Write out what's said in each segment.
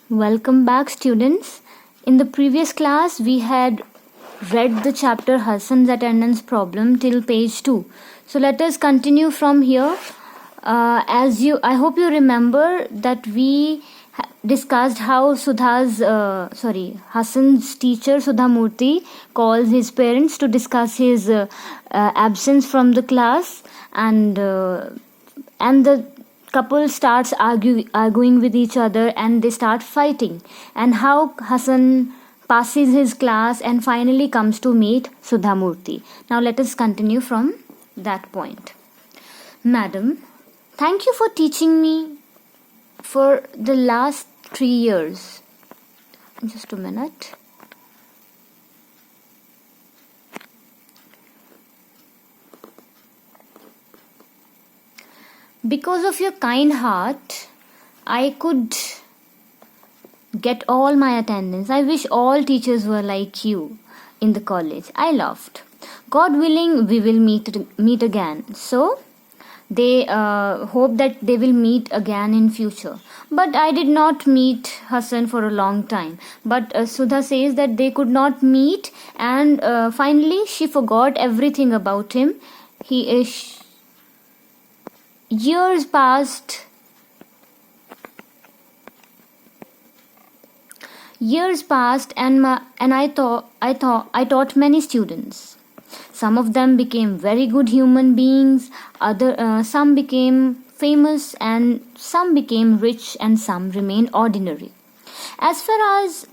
Welcome back, students. In the previous class, we had read the chapter Hassan's attendance problem till page 2. So let us continue from here. I hope you remember that we discussed how Hassan's teacher Sudha Murthy calls his parents to discuss his absence from the class, and the couple starts arguing with each other, and they start fighting, and how Hassan passes his class and finally comes to meet Sudha Murthy. Now let us continue from that point. Madam, thank you for teaching me for the last 3 years. Just a minute. Because of your kind heart, I could get all my attendance. I wish all teachers were like you in the college. I laughed. God willing, we will meet again. So they hope that they will meet again in future. But I did not meet Hassan for a long time. But Sudha says that they could not meet, and finally she forgot everything about him. Years passed, and I taught many students. Some of them became very good human beings. Some became famous, and some became rich, and some remained ordinary. As far as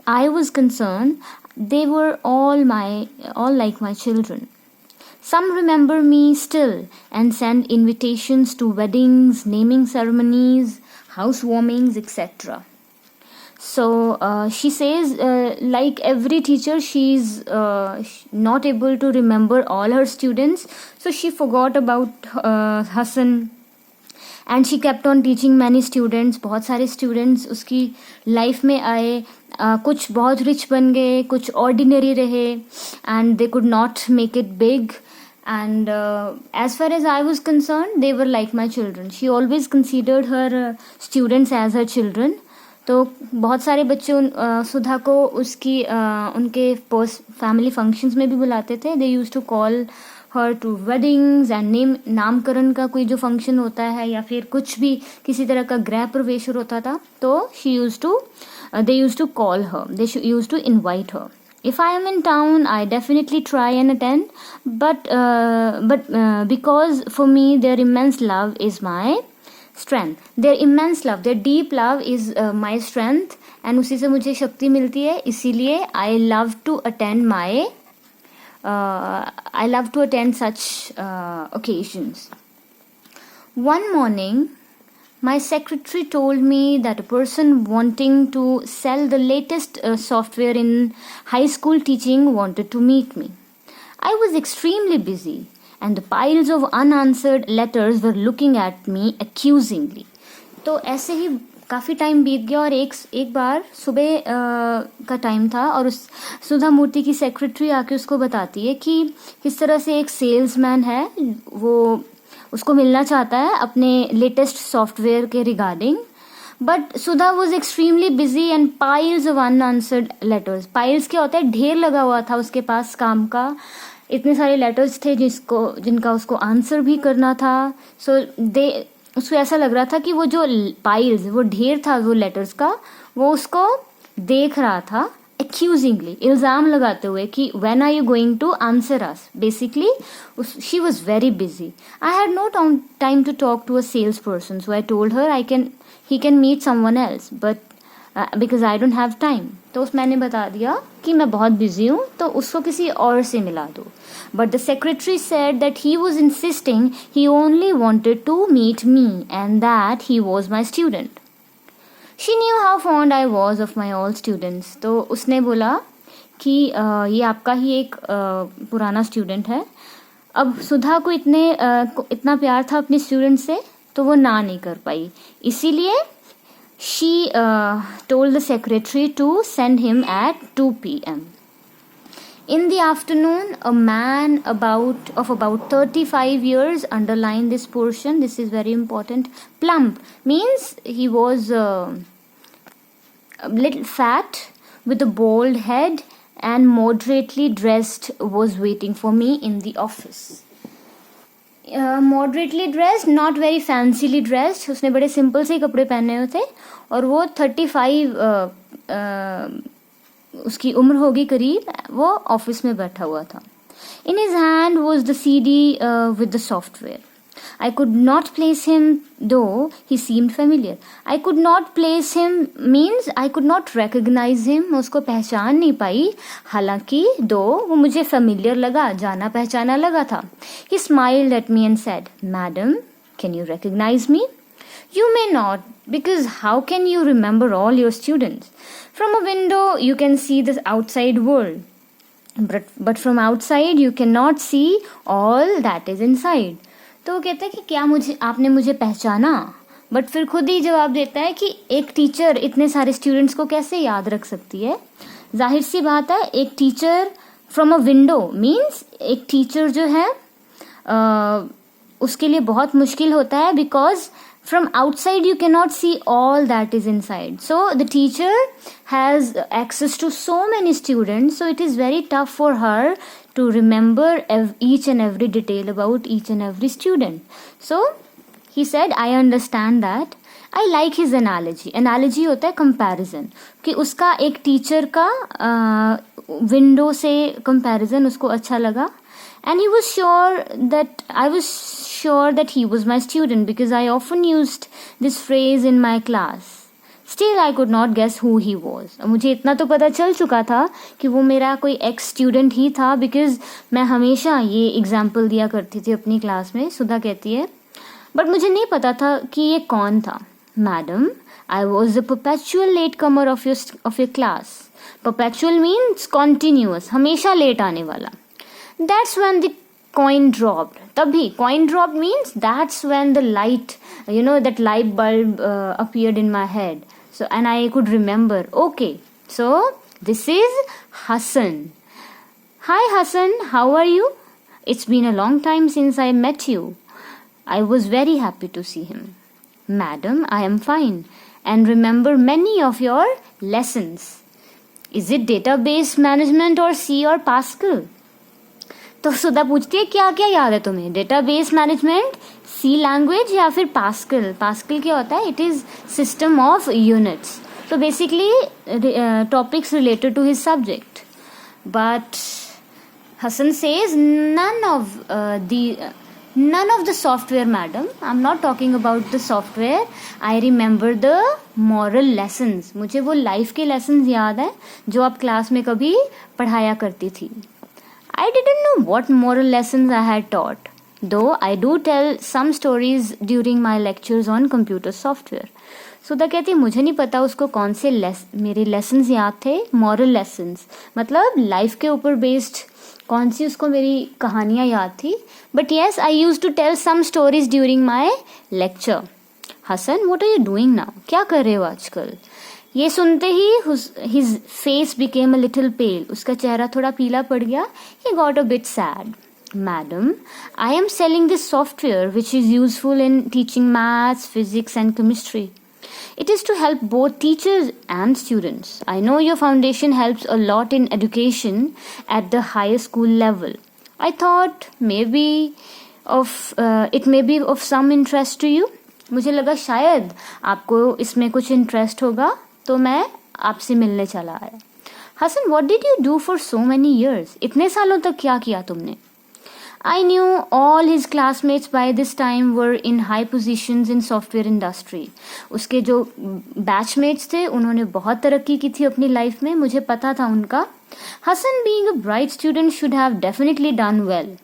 I was concerned, they were all like my children. Some remember me still and send invitations to weddings, naming ceremonies, housewarmings, etc. So she says, like every teacher, she's not able to remember all her students. So she forgot about Hassan, and she kept on teaching many students. बहुत सारे students उसकी life में आए. कुछ बहुत rich बन गए, कुछ ordinary रहे, and they could not make it big. And as far as I was concerned, they were like my children. She always considered her students as her children. तो बहुत सारे बच्चे सुधा को उनके फैमिली फंक्शंस में भी बुलाते थे. They used to call her to weddings and नामकरण का कोई जो फंक्शन होता है, या फिर कुछ भी किसी तरह का गृह प्रवेश होता था, तो they used to call her. They used to invite her. If I am in town, I definitely try and attend, but because for me their immense love is my strength. Their immense love, their deep love is my strength, and उसी से मुझे शक्ति मिलती है. इसीलिए I love to attend such occasions. One morning, my secretary told me that a person wanting to sell the latest software in high school teaching wanted to meet me. I was extremely busy, and the piles of unanswered letters were looking at me accusingly. तो ऐसे ही काफ़ी time बीत गया, और एक बार सुबह का time था, और उस सुधा मूर्ति की सेक्रेटरी आके उसको बताती है कि किस तरह से एक सेल्समैन है, वो उसको मिलना चाहता है अपने लेटेस्ट सॉफ्टवेयर के regarding. But Sudha was extremely busy and piles of unanswered letters. Piles क्या होता है? ढेर लगा हुआ था उसके पास काम का. इतने सारे लेटर्स थे जिनका उसको आंसर भी करना था. उसको ऐसा लग रहा था कि वो जो पाइल्स, वो ढेर था वो लेटर्स का, वो उसको देख रहा था accusingly, इल्ज़ाम लगाते हुए कि when are you going to answer us? Basically, she was very busy. I had no time to talk to a salesperson, so I told her he can meet someone else, but because I don't have time. तो मैंने बता दिया कि मैं बहुत busy हूँ, तो उसको किसी और से मिला दो. But the secretary said that he was insisting he only wanted to meet me and that he was my student. She knew how fond I was of my all students. तो उसने बोला कि ये आपका ही एक पुराना स्टूडेंट है. अब सुधा को इतना प्यार था अपने स्टूडेंट से, तो वो ना नहीं कर पाई. इसीलिए she told the secretary to send him at 2 p.m. In the afternoon, a man of about 35 years, underline this portion, this is very important, plump, means he was little fat with a bald head and moderately dressed was waiting for me in the office. Moderately dressed, not very fancily dressed. उसने बड़े simple से कपड़े पहने हुए थे और वो 35 उसकी उम्र होगी करीब, वो ऑफिस में बैठा हुआ था. In his hand was the CD with the software. I could not place him, though he seemed familiar. I could not place him means I could not recognize him. मैं उसको पहचान नहीं पाई, हालांकि though वो मुझे familiar लगा, जाना पहचाना लगा था. He smiled at me and said, "Madam, can you recognize me?" "You may not, because how can you remember all your students? From a window you can see the outside world. But from outside you cannot see all that is inside." तो वो कहता है कि क्या आपने मुझे पहचाना, but फिर खुद ही जवाब देता है कि एक टीचर इतने सारे स्टूडेंट्स को कैसे याद रख सकती है. जाहिर सी बात है, एक teacher from a window means एक टीचर जो है उसके लिए बहुत मुश्किल होता है, because from outside you cannot see all that is inside. So the teacher has access to so many students, so it is very tough for her to remember each and every detail about each and every student. So he said, I understand that. I like his analogy. Analogy होता है comparison, कि उसका एक teacher का window से comparison उसको अच्छा लगा. And he was sure that I was sure that he was my student because I often used this phrase in my class. Still I could not guess who he was. मुझे इतना तो पता चल चुका था कि वो मेरा कोई एक्स स्टूडेंट ही था, बिकॉज मैं हमेशा ये एग्जाम्पल दिया करती थी अपनी क्लास में. सुधा कहती है, बट मुझे नहीं पता था कि ये कौन था. Madam, I was the perpetual latecomer of your class. Perpetual means continuous, हमेशा लेट आने वाला. That's when the coin dropped. Tabhi, coin dropped means that's when the light, that light bulb appeared in my head. So, and I could remember, okay, so this is Hassan. Hi Hassan, how are you? It's been a long time since I met you. I was very happy to see him. Madam, I am fine and remember many of your lessons. Is it database management or C or Pascal? तो सुधा पूछती है, क्या क्या याद है तुम्हें? Database management, सी language या फिर पास्कल? पास्कल क्या होता है? It is system of units. तो basically topics related to his subject. But Hasan says none of the software, madam. I'm not talking about the software. I remember the moral lessons. मुझे वो life के lessons याद है जो आप class में कभी पढ़ाया करती थी. I didn't know what moral lessons I had taught, though I do tell some stories during my lectures on computer software. सुधा कहती, मुझे नहीं पता उसको कौन से मेरे लेसन्स याद थे. मॉरल लेसन्स मतलब लाइफ के ऊपर बेस्ड कौन सी उसको मेरी कहानियाँ याद थी. But yes, I use to tell some stories during my lecture. Hasan, what are you doing now? क्या कर रहे हो आजकल? ये सुनते ही his face became a little pale. उसका चेहरा थोड़ा पीला पड़ गया. He got a bit sad. Madam, I am selling this software which is useful in teaching maths, physics and chemistry. It is to help both teachers and students. I know your foundation helps a lot in education at the higher school level. I thought it may be of some interest to you. मुझे लगा शायद आपको इसमें कुछ interest होगा, तो मैं आपसे मिलने चला आया. Hasan, what did you do for so many years? इतने सालों तक क्या किया तुमने? I knew all his classmates by this time were in high positions in software industry. उसके जो बैचमेट्स थे उन्होंने बहुत तरक्की की थी अपनी लाइफ में, मुझे पता था उनका. Hasan, being a bright student, should have definitely done well.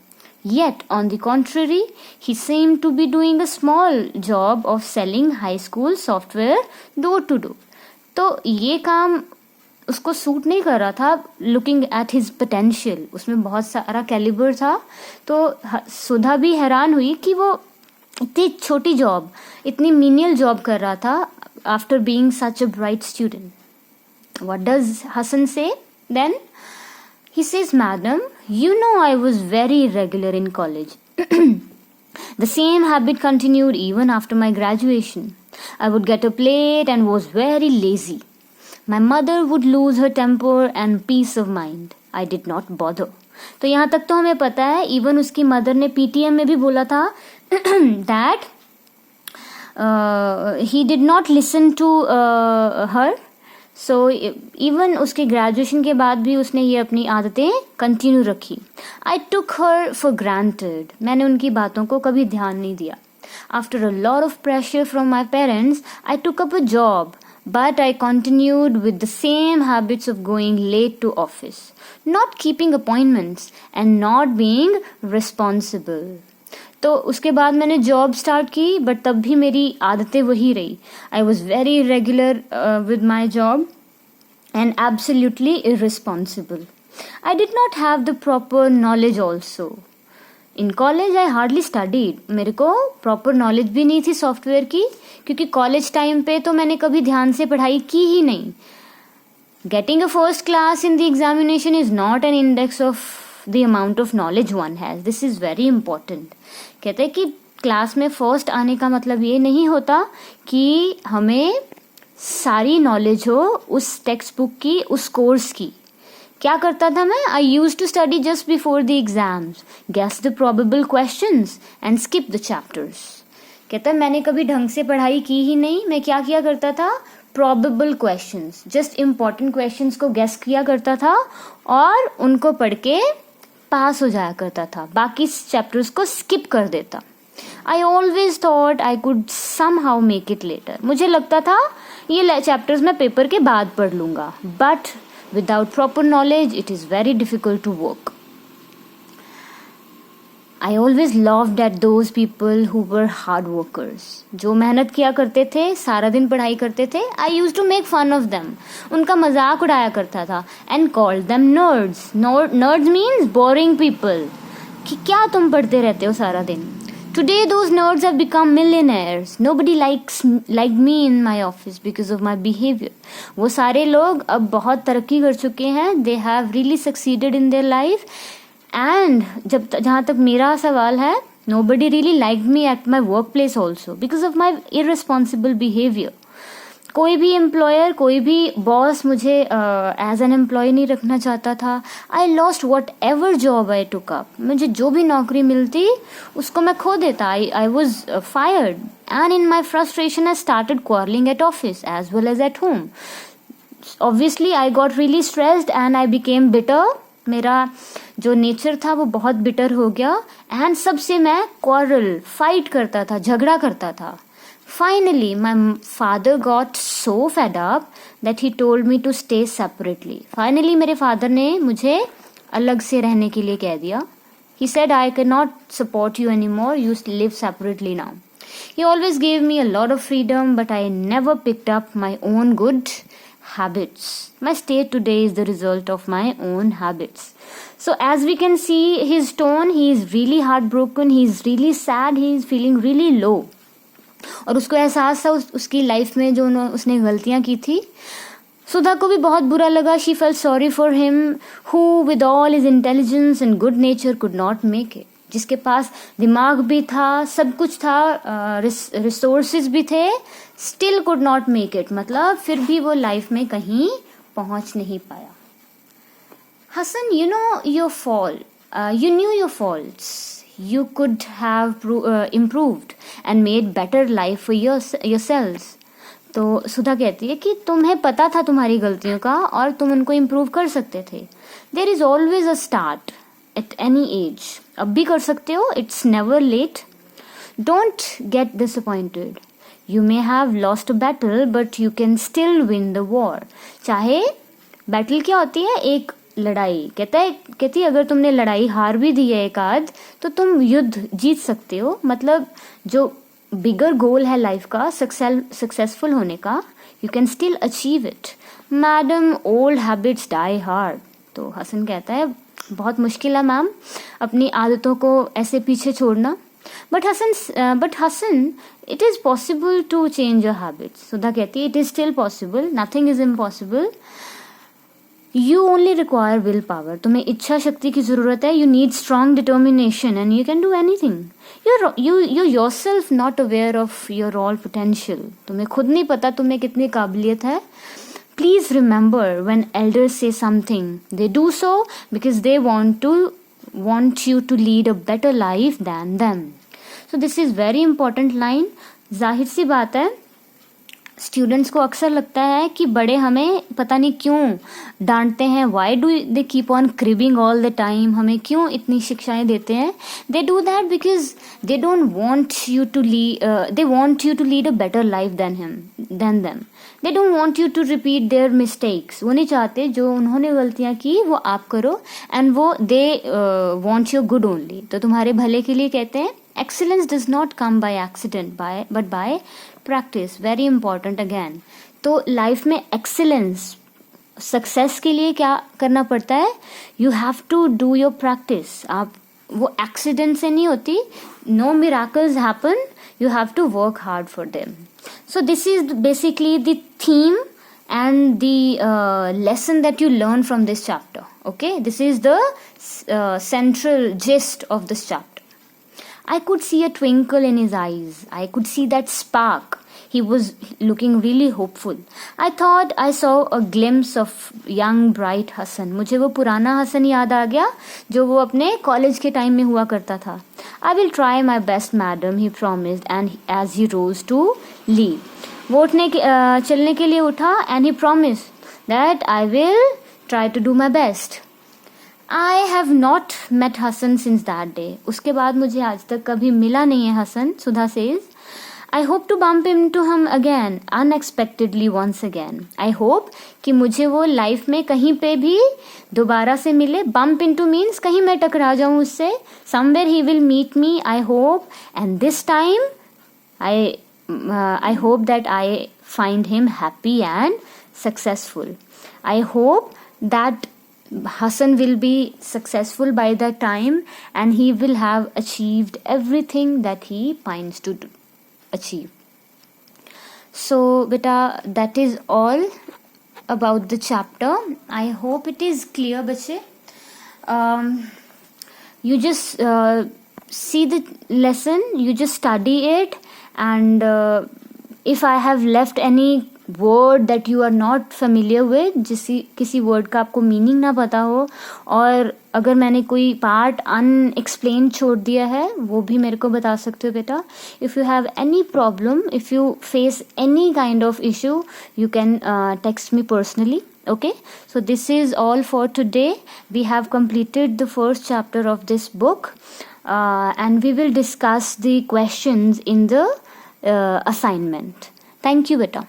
Yet, on the contrary, he seemed to be doing a small job of selling high school software door to door. तो ये काम उसको सूट नहीं कर रहा था. लुकिंग एट हिज पोटेंशियल, उसमें बहुत सारा कैलिबर था. तो सुधा भी हैरान हुई कि वो इतनी छोटी जॉब, इतनी मीनियल जॉब कर रहा था after being such a bright student. What does Hasan say then? He says, Madam, you know I was very irregular in college. The same habit continued even after my graduation. I would get up late and was very lazy. My mother would lose her temper and peace of mind. I did not bother. तो यहाँ तक तो हमें पता है, even उसकी mother ने PTM में भी बोला था that he did not listen to her. So even उसके ग्रेजुएशन के बाद भी उसने ये अपनी आदतें कंटिन्यू रखी. I took her for granted. मैंने उनकी बातों को कभी ध्यान नहीं दिया. After a lot of pressure from my parents, I took up a job, but I continued with the same habits of going late to office, not keeping appointments, and not being responsible. तो उसके बाद मैंने job start की, but तब भी मेरी आदतें वही रही. I was very regular with my job and absolutely irresponsible. I did not have the proper knowledge also. In college I hardly studied. मेरे को प्रॉपर नॉलेज भी नहीं थी सॉफ्टवेयर की, क्योंकि कॉलेज टाइम पे तो मैंने कभी ध्यान से पढ़ाई की ही नहीं. Getting a first class in the examination is not an index of the amount of knowledge one has. This is very important. कहते हैं कि क्लास में फर्स्ट आने का मतलब ये नहीं होता कि हमें सारी नॉलेज हो उस टेक्स्ट बुक की, उस कोर्स की. क्या करता था मैं? I use to study just before the exams, guess the probable questions and skip the chapters. कहता है मैंने कभी ढंग से पढ़ाई की ही नहीं. मैं क्या किया करता था? Probable questions, just important questions को गेस किया करता था और उनको पढ़ के पास हो जाया करता था. बाकी चैप्टर्स को स्किप कर देता. I always thought I could somehow make it later. मुझे लगता था ये चैप्टर्स मैं पेपर के बाद पढ़ लूंगा, but without proper knowledge it is very difficult to work. I always loved at those people who were hard workers. जो मेहनत किया करते थे, सारा दिन पढ़ाई करते थे. I use to make fun of them. उनका मजाक उड़ाया करता था. And called them nerds. Nerds means boring people, कि क्या तुम पढ़ते रहते हो सारा दिन. Today those nerds have become millionaires. Nobody like me in my office because of my behaviour. वो सारे लोग अब बहुत तरक्की कर चुके हैं. They have really succeeded in their life. And जहाँ तक मेरा सवाल है, nobody really liked me at my workplace also because of my irresponsible behavior. कोई भी एम्प्लॉयर, कोई भी बॉस मुझे एज एन एम्प्लॉय नहीं रखना चाहता था. I lost whatever job I took up. मुझे जो भी नौकरी मिलती उसको मैं खो देता. I was fired and in my frustration I started quarrelling at office as well as at home. Obviously I got really stressed and I became bitter. मेरा जो नेचर था वो बहुत बिटर हो गया. एंड सबसे मैं क्वारल, फाइट करता था, झगड़ा करता था. Finally my father got so fed up that he told me to stay separately. Finally मेरे फादर ने मुझे अलग से रहने के लिए कह दिया. He said I can not support you any more, you live separately now. He always gave me a lot of freedom, but I never picked up my own good habits. My state today is the result of my own habits. So as we can see his tone, he is really heartbroken, he is really sad, he is feeling really low. और उसको एहसास था उसकी life में जो उसने गलतियां की थी. सुधा को भी बहुत बुरा लगा. She felt sorry for him who with all his intelligence and good nature could not make it. जिसके पास दिमाग भी था, सब कुछ था, रिसोर्सेज भी थे, still could not make it. मतलब फिर भी वो लाइफ में कहीं पहुंच नहीं पाया. Hasan, you know your fault, you knew your faults, you could have improved and made better life for yourselves. तो सुधा कहती है कि तुम्हें पता था तुम्हारी गलतियों का और तुम उनको इम्प्रूव कर सकते थे. There is always a start at any age. अब भी कर सकते हो. It's never late. Don't get disappointed. You may have lost a battle but you can still win the war. चाहे बैटल क्या होती है? एक लड़ाई. कहती है अगर तुमने लड़ाई हार भी दी है एक आध, तो तुम युद्ध जीत सकते हो. मतलब जो बिगर गोल है लाइफ का, सक्सेसफुल होने का, you can still achieve it. Madam, old habits die hard. तो हसन कहता है बहुत मुश्किल है मैम अपनी आदतों को ऐसे पीछे छोड़ना. But Hasan it is possible to change your habits. Sudha कहती है it is still possible, nothing is impossible. You only require will power. तुम्हें इच्छा शक्ति की जरूरत है. You need strong determination and you can do anything. You yourself not aware of your all potential. तुम्हें खुद नहीं पता तुम्हें कितनी काबिलियत है. please remember when elders say something, they do so because they want you to lead a better life than them. So this is very important line. जाहिर सी बात है, स्टूडेंट्स को अक्सर लगता है कि बड़े हमें पता नहीं क्यों डांटते हैं. Why do they keep on cribbing all the time, हमें क्यों इतनी शिक्षाएं देते हैं. They do that because they don't want you to lead a better life than them. They don't want you to repeat their mistakes. वो नहीं चाहते जो उन्होंने गलतियां की वो आप करो, एंड वो they want your good only. तो तुम्हारे भले के लिए कहते हैं. Excellence does not come by accident, but by practice. Very important again. तो लाइफ में एक्सीलेंस, सक्सेस के लिए क्या करना पड़ता है? You have to do your practice. आप वो एक्सीडेंट से नहीं होती. No miracles happen. You have to work hard for them. So this is basically the theme and the lesson that you learn from this chapter. Okay, this is the central gist of this chapter. I could see a twinkle in his eyes. I could see that spark. He was looking really hopeful. I thought I saw a glimpse of young bright Hassan. मुझे वो पुराना हसन याद आ गया जो वो अपने college के time में हुआ करता था. I will try my best, madam, he promised, and as he rose to leave. वो चलने के लिए उठा, and he promised that I will try to do my best. I have not met Hassan since that day. उसके बाद मुझे आज तक कभी मिला नहीं है हसन. सुधा says, I hope to bump into him again, unexpectedly once again. I hope कि मुझे वो लाइफ में कहीं पे भी दोबारा से मिले. Bump into means कहीं मैं टकरा जाऊँ उससे. Somewhere he will meet me, I hope. And this time, I hope that I find him happy and successful. I hope that Hassan will be successful by that time and he will have achieved everything that he pines to achieve. So beta, that is all about the chapter. I hope it is clear, bache. You just see the lesson, you just study it, and if I have left any word that you are not familiar with, किसी word का आपको meaning ना पता हो, और अगर मैंने कोई पार्ट अनएक्सप्लेन छोड़ दिया है वो भी मेरे को बता सकते हो बेटा. If you have any problem, if you face any kind of issue, you can text me personally. Okay, so this is all for today. We have completed the first chapter of this book, and we will discuss the questions in the assignment. Thank you beta.